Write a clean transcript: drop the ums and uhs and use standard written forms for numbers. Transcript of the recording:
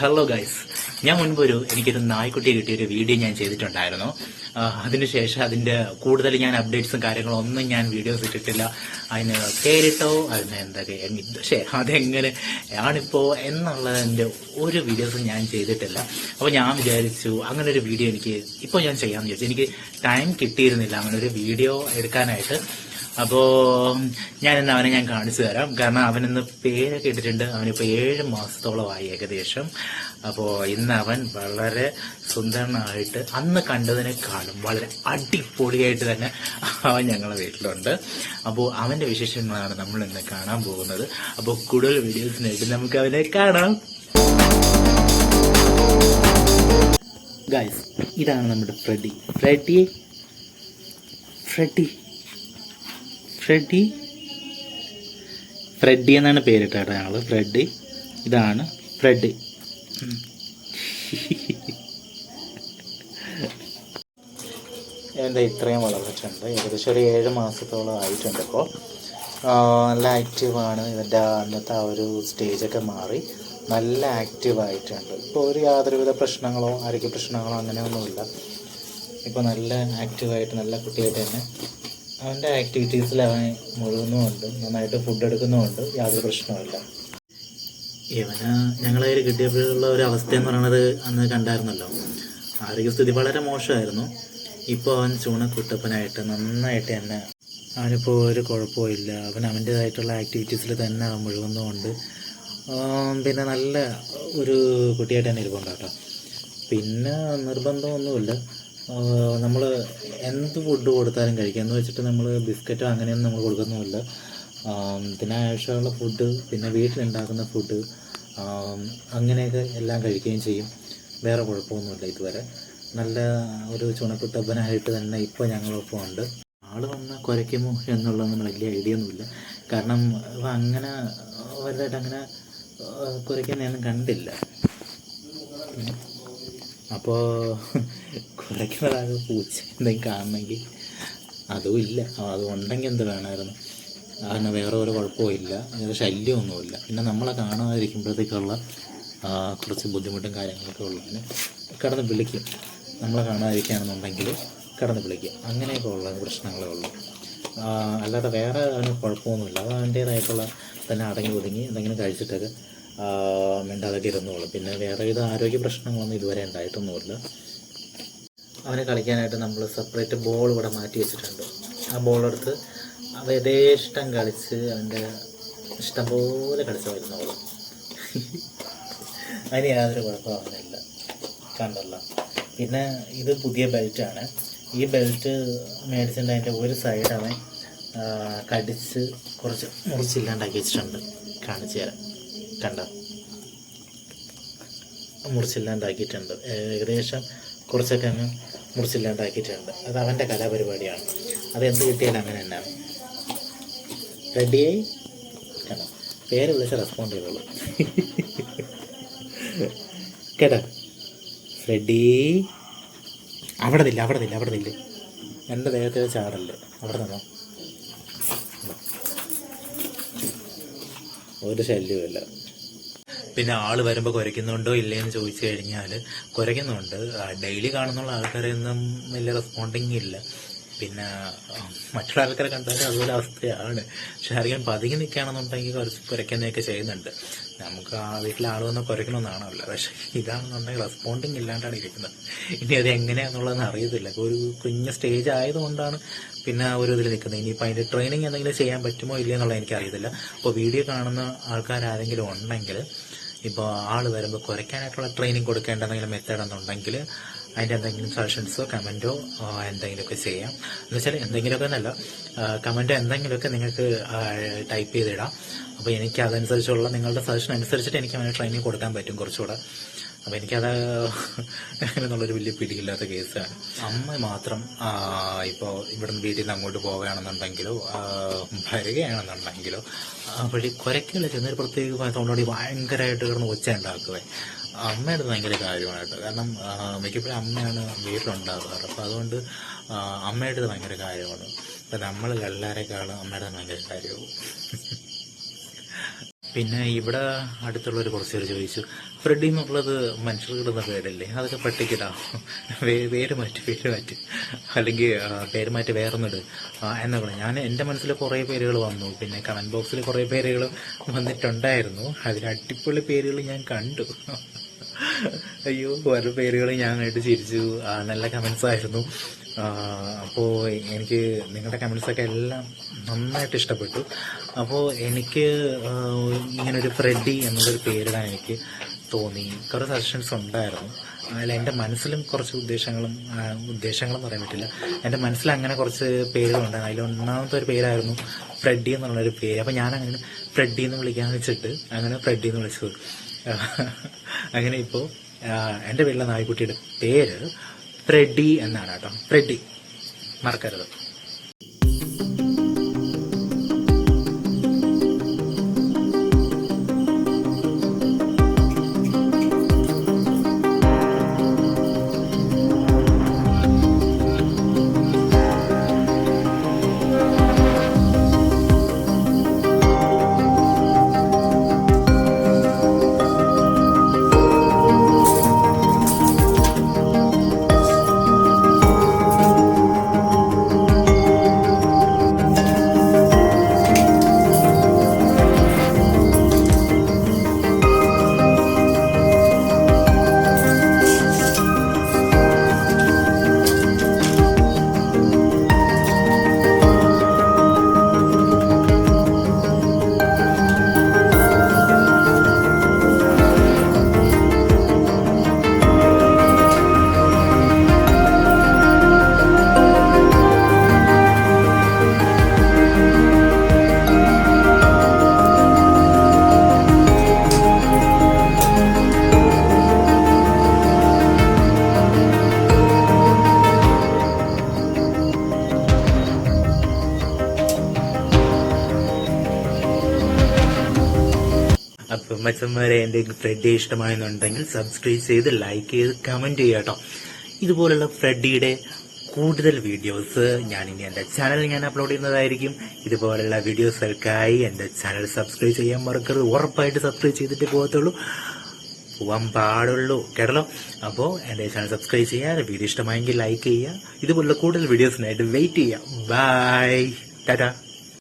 Hello guys, ഞാൻ മുൻപൊരു എനിക്കൊരു നായ്ക്കുട്ടിയെ കിട്ടിയൊരു വീഡിയോ ഞാൻ ചെയ്തിട്ടുണ്ടായിരുന്നു. അതിനുശേഷം അതിന്റെ കൂടുതൽ ഞാൻ അപ്ഡേറ്റ്സും കാര്യങ്ങളും ഒന്നും ഞാൻ വീഡിയോസ് ഇട്ടിട്ടില്ല. അതിന് പേരിട്ടോ അതിന് എന്തൊക്കെ പക്ഷേ അതെങ്ങനെ ആണിപ്പോ എന്നുള്ളതിന്റെ ഒരു വീഡിയോസും ഞാൻ ചെയ്തിട്ടില്ല. അപ്പോൾ ഞാൻ വിചാരിച്ചു അങ്ങനെ ഒരു വീഡിയോ എനിക്ക് ഇപ്പോൾ ഞാൻ ചെയ്യാമെന്ന് വിചാരിച്ചു. എനിക്ക് ടൈം കിട്ടിയിരുന്നില്ല അങ്ങനെ ഒരു വീഡിയോ എടുക്കാനായിട്ട്. അപ്പോൾ ഞാനിന്ന് അവനെ ഞാൻ കാണിച്ചു തരാം. കാരണം അവനിന്ന് പേരൊക്കെ ഇട്ടിട്ടുണ്ട്. അവനിപ്പോൾ 7 മാസത്തോളമായി ഏകദേശം. അപ്പോൾ ഇന്ന് അവൻ വളരെ സുന്ദരനായിട്ട് അന്ന് കണ്ടതിനേക്കാളും വളരെ അടിപൊളിയായിട്ട് തന്നെ അവൻ ഞങ്ങളുടെ വീട്ടിലുണ്ട്. അപ്പോൾ അവന്റെ വിശേഷങ്ങളാണ് നമ്മൾ ഇന്ന് കാണാൻ പോകുന്നത്. അപ്പോൾ കൂടുതൽ വീഡിയോസിനായിട്ട് നമുക്ക് അവനെ കാണാം. ഗൈസ്, ഇതാണ് നമ്മുടെ ഫ്രെഡി. ഫ്രെഡി എന്നാണ് പേരിട്ടേട്ടോ ഞങ്ങള്. ഫ്രെഡി, ഇതാണ് ഫ്രെഡി. എന്താ ഇത്രയും വളർന്നിട്ടുണ്ട്. ഏകദേശം ഒരു 7 മാസത്തോളം ആയിട്ടുണ്ട്. ഇപ്പോൾ നല്ല ആക്റ്റീവാണ്. ഇതിൻ്റെ അന്നത്തെ ആ ഒരു സ്റ്റേജൊക്കെ മാറി നല്ല ആക്റ്റീവായിട്ടുണ്ട്. ഇപ്പോൾ ഒരു യാതൊരുവിധ പ്രശ്നങ്ങളോ ആരോഗ്യ പ്രശ്നങ്ങളോ അങ്ങനെയൊന്നുമില്ല. ഇപ്പോൾ നല്ല ആക്റ്റീവായിട്ട് നല്ല കുട്ടിയായിട്ട് തന്നെ അവൻ്റെ ആക്ടിവിറ്റീസിൽ അവൻ മുഴുകുന്നുമുണ്ട്. നന്നായിട്ട് ഫുഡ് എടുക്കുന്നുമുണ്ട്. യാതൊരു പ്രശ്നവുമില്ല. ഇവന് ഞങ്ങളെ കയ്യിൽ കിട്ടിയപ്പോഴുള്ള ഒരു അവസ്ഥ എന്ന് പറയുന്നത് അന്ന് കണ്ടായിരുന്നല്ലോ. ആരോഗ്യസ്ഥിതി വളരെ മോശമായിരുന്നു. ഇപ്പോൾ അവൻ ചൂണക്കുട്ടപ്പനായിട്ട് നന്നായിട്ട് തന്നെ അവനിപ്പോൾ ഒരു കുഴപ്പമില്ല. അവൻ അവൻ്റേതായിട്ടുള്ള ആക്ടിവിറ്റീസിൽ തന്നെ അവൻ മുഴുകുന്നുമുണ്ട്. പിന്നെ നല്ല ഒരു കുട്ടിയായിട്ട് തന്നെ ഇരിപ്പുണ്ട് കേട്ടോ. പിന്നെ നിർബന്ധമൊന്നുമില്ല. നമ്മൾ എന്ത് ഫുഡ് കൊടുത്താലും കഴിക്കുക എന്ന് വെച്ചിട്ട് നമ്മൾ ബിസ്ക്കറ്റോ അങ്ങനെയൊന്നും നമ്മൾ കൊടുക്കുന്നുമില്ല. ഇതിനാവശ്യമുള്ള ഫുഡ്, പിന്നെ വീട്ടിലുണ്ടാക്കുന്ന ഫുഡ് അങ്ങനെയൊക്കെ എല്ലാം കഴിക്കുകയും ചെയ്യും. വേറെ കുഴപ്പമൊന്നുമില്ല ഇതുവരെ. നല്ല ഒരു ചുണക്കുട്ടപ്പനായിട്ട് തന്നെ ഇപ്പോൾ ഞങ്ങളൊപ്പം ഉണ്ട്. ആൾ വന്നാൽ കുരയ്ക്കുമോ എന്നുള്ളതൊന്നും വലിയ ഐഡിയ ഒന്നുമില്ല. കാരണം അങ്ങനെ വലുതായിട്ട് അങ്ങനെ കുരയ്ക്കുന്നതൊന്നും കണ്ടില്ല. അപ്പോൾ കുറയ്ക്കുന്നതാകെ പൂച്ച എന്തെങ്കിലും കാണണമെങ്കിൽ അതും ഇല്ല. അതുണ്ടെങ്കിൽ എന്ത് വേണമായിരുന്നു. അതിന് വേറെ ഒരു കുഴപ്പവും ഇല്ല. വേറെ ശല്യമൊന്നുമില്ല. പിന്നെ നമ്മളെ കാണാതിരിക്കുമ്പോഴത്തേക്കുള്ള കുറച്ച് ബുദ്ധിമുട്ടും കാര്യങ്ങളൊക്കെ ഉള്ളതിന് കിടന്ന് വിളിക്കും. നമ്മളെ കാണാതിരിക്കുകയാണെന്നുണ്ടെങ്കിൽ കിടന്ന് വിളിക്കും. അങ്ങനെയൊക്കെ ഉള്ള പ്രശ്നങ്ങളേ ഉള്ളൂ. അല്ലാതെ വേറെ അവന് കുഴപ്പമൊന്നുമില്ല. അത് അവൻ്റേതായിട്ടുള്ള തന്നെ അടങ്ങി ഒതുങ്ങി എന്തെങ്കിലും കഴിച്ചിട്ടൊക്കെ മിണ്ടാതൊക്കെ ഇരുന്നോളും. പിന്നെ വേറെ ഇത് ആരോഗ്യ പ്രശ്നങ്ങളൊന്നും ഇതുവരെ ഉണ്ടായിട്ടൊന്നുമില്ല. അവനെ കളിക്കാനായിട്ട് നമ്മൾ സെപ്പറേറ്റ് ബോൾ ഇവിടെ മാറ്റി വെച്ചിട്ടുണ്ട്. ആ ബോളെടുത്ത് അവ യഥേഷ്ടം കളിച്ച് അവൻ്റെ ഇഷ്ടം പോലെ കളിച്ച് വരുന്നോളും. അതിന് യാതൊരു കുഴപ്പമാവുന്നില്ല. കണ്ടല്ല. പിന്നെ ഇത് പുതിയ ബെൽറ്റാണ്. ഈ ബെൽറ്റ് മേടിച്ചിട്ട് അതിൻ്റെ ഒരു സൈഡ് അവൻ കടിച്ച് കുറച്ച് മുറിച്ചില്ലാണ്ടാക്കി വെച്ചിട്ടുണ്ട്. കാണിച്ചു തരാം. കണ്ട, മുറിച്ചില്ലാണ്ടാക്കിയിട്ടുണ്ട്. ഏകദേശം കുറച്ചൊക്കെ അങ്ങ് മുറിച്ചില്ലാണ്ടാക്കിയിട്ടുണ്ട്. അത് അവൻ്റെ കലാപരിപാടിയാണ്. അതെന്ത് കിട്ടിയാലും അങ്ങനെ തന്നെയാണ്. റെഡിയായി. കേട്ടോ, പേര് വിളിച്ച റെസ്പോണ്ട് ചെയ്തോളൂ. കേട്ടോ, റെഡി. അവിടെ നില്ല എൻ്റെ ദേഹത്തെ ചാടല്ലേ. അവിടെ നിന്നോ. ഒരു ശല്യമില്ല. പിന്നെ ആള് വരുമ്പോൾ കുരയ്ക്കുന്നുണ്ടോ ഇല്ലയെന്ന് ചോദിച്ചു കഴിഞ്ഞാൽ കുരയ്ക്കുന്നുണ്ട്. ഡെയിലി കാണുന്നുള്ള ആൾക്കാരെയൊന്നും വലിയ റെസ്പോണ്ടിങ് ഇല്ല. പിന്നെ മറ്റുള്ള ആൾക്കാരെ കണ്ടാലും അതുപോലെ അവസ്ഥയാണ്. പക്ഷെ ആരെങ്കിലും പതുങ്ങി നിൽക്കുകയാണെന്നുണ്ടെങ്കിൽ കുറച്ച് കുരയ്ക്കുന്നതൊക്കെ ചെയ്യുന്നുണ്ട്. നമുക്ക് ആ വീട്ടിലെ ആൾ വന്ന് കുരയ്ക്കണമെന്നാണല്ലോ. പക്ഷെ ഇതാണെന്നുണ്ടെങ്കിൽ റെസ്പോണ്ടിങ് ഇല്ലാണ്ടാണ് ഇരിക്കുന്നത്. ഇനി അത് എങ്ങനെയാണെന്നുള്ളതെന്ന് അറിയത്തില്ല. ഇപ്പോൾ ഒരു കുഞ്ഞ് സ്റ്റേജ് ആയതുകൊണ്ടാണ് പിന്നെ ഒരു ഇതിൽ നിൽക്കുന്നത്. ഇനിയിപ്പോൾ അതിൻ്റെ ട്രെയിനിങ് എന്തെങ്കിലും ചെയ്യാൻ പറ്റുമോ ഇല്ല എന്നുള്ളത് എനിക്കറിയത്തില്ല. അപ്പോൾ വീഡിയോ കാണുന്ന ആൾക്കാരാരെങ്കിലും ഉണ്ടെങ്കിൽ ഇപ്പോൾ ആൾ വരുമ്പോൾ കുരയ്ക്കാനായിട്ടുള്ള ട്രെയിനിങ് കൊടുക്കേണ്ട എന്തെങ്കിലും മെത്തേഡ് എന്നുണ്ടെങ്കിൽ അതിൻ്റെ എന്തെങ്കിലും സജഷൻസോ കമൻറ്റോ എന്തെങ്കിലുമൊക്കെ ചെയ്യാം. എന്ന് വെച്ചാൽ എന്തെങ്കിലുമൊക്കെ എന്നല്ല, കമൻറ്റോ എന്തെങ്കിലുമൊക്കെ നിങ്ങൾക്ക് ടൈപ്പ് ചെയ്തിടാം. അപ്പോൾ എനിക്ക് അതനുസരിച്ചുള്ള നിങ്ങളുടെ സജഷൻ അനുസരിച്ചിട്ട് എനിക്ക് അവന് ട്രെയിനിങ് കൊടുക്കാൻ പറ്റും കുറച്ചുകൂടെ. അപ്പോൾ എനിക്കത് എന്നുള്ളൊരു വലിയ പിടിയില്ലാത്ത കേസാണ്. അമ്മ മാത്രം ഇപ്പോൾ ഇവിടുന്ന് വീട്ടിൽ നിന്ന് അങ്ങോട്ട് പോവുകയാണെന്നുണ്ടെങ്കിലോ വരികയാണെന്നുണ്ടെങ്കിലോ വഴി കുരയ്ക്കുള്ള ചെന്നൊരു പ്രത്യേക സൗണ്ടോടി ഭയങ്കരമായിട്ട് കിടന്ന് ഒച്ച ഉണ്ടാക്കുവേ. അമ്മയുടെ ഭയങ്കര കാര്യമാണ് കേട്ടോ. കാരണം മിക്കപ്പോഴും അമ്മയാണ് വീട്ടിലുണ്ടാകാറ്. അപ്പോൾ അതുകൊണ്ട് അമ്മയുടെ ഭയങ്കര കാര്യമാണ്. ഇപ്പം നമ്മൾ എല്ലാവരെക്കാളും അമ്മയുടെ ഭയങ്കര കാര്യമാവും. പിന്നെ ഇവിടെ അടുത്തുള്ളവർ കുറച്ച് പേര് ചോദിച്ചു, ഫ്രെഡി എന്നുള്ളത് മനുഷ്യർക്കിടുന്ന പേരല്ലേ, അതൊക്കെ പട്ടിക്കിടാം, പേര് മാറ്റി അല്ലെങ്കിൽ പേര് മാറ്റി വേറൊന്നിട് എന്നൊക്കെ. ഞാൻ എൻ്റെ മനസ്സിൽ കുറേ പേരുകൾ വന്നു, പിന്നെ കമൻറ്റ് ബോക്സിൽ കുറേ പേരുകൾ വന്നിട്ടുണ്ടായിരുന്നു. അതിൽ അടിപൊളി പേരുകൾ ഞാൻ കണ്ടു. അയ്യോ, ഓരോ പേരുകൾ ഞാൻ കേട്ട് ചിരിച്ചു. നല്ല കമൻസ് ആയിരുന്നു. അപ്പോൾ എനിക്ക് നിങ്ങളുടെ കമൻസൊക്കെ എല്ലാം നന്നായിട്ട് ഇഷ്ടപ്പെട്ടു. അപ്പോൾ എനിക്ക് ഇങ്ങനൊരു ഫ്രെഡി എന്നുള്ളൊരു പേരിടാൻ എനിക്ക് തോന്നി. കുറേ സജഷൻസ് ഉണ്ടായിരുന്നു. അതിൽ എൻ്റെ മനസ്സിലും കുറച്ച് ഉദ്ദേശങ്ങളെന്ന് പറയാൻ പറ്റില്ല, എൻ്റെ മനസ്സിൽ അങ്ങനെ കുറച്ച് പേരുകളുണ്ടായിരുന്നു. അതിൽ ഒന്നാമത്തെ ഒരു പേരായിരുന്നു ഫ്രെഡി എന്നുള്ളൊരു പേര്. അപ്പോൾ ഞാനങ്ങനെ ഫ്രെഡി എന്ന് വിളിക്കാമെന്ന് വെച്ചിട്ട് അങ്ങനെ ഫ്രെഡി എന്ന് വിളിച്ചത്. അങ്ങനെ ഇപ്പോൾ എൻ്റെ വീട്ടിലെ നായ്ക്കുട്ടിയുടെ പേര് ഫ്രെഡി എന്നാണ് കേട്ടോ. ഫ്രെഡി മറക്കരുത്. അപ്പം മച്ചന്മാരെ, എൻ്റെ ഫ്രെഡി ഇഷ്ടമായെന്നുണ്ടെങ്കിൽ സബ്സ്ക്രൈബ് ചെയ്ത് ലൈക്ക് ചെയ്ത് കമൻറ്റ് ചെയ്യുക കേട്ടോ. ഇതുപോലുള്ള ഫ്രെഡിയുടെ കൂടുതൽ വീഡിയോസ് ഇനി എൻ്റെ ചാനലിൽ ഞാൻ അപ്ലോഡ് ചെയ്യുന്നതായിരിക്കും. ഇതുപോലുള്ള വീഡിയോസുകൾക്കായി എൻ്റെ ചാനൽ സബ്സ്ക്രൈബ് ചെയ്യാൻ മറക്കരുത്. ഉറപ്പായിട്ട് സബ്സ്ക്രൈബ് ചെയ്തിട്ട് പോകാൻ പാടുള്ളൂ കേട്ടല്ലോ. അപ്പോൾ എൻ്റെ ചാനൽ സബ്സ്ക്രൈബ് ചെയ്യുക, വീഡിയോ ഇഷ്ടമായെങ്കിൽ ലൈക്ക് ചെയ്യുക. ഇതുപോലുള്ള കൂടുതൽ വീഡിയോസിനായിട്ട് വെയിറ്റ് ചെയ്യുക. ബൈ, ടാറ്റാ.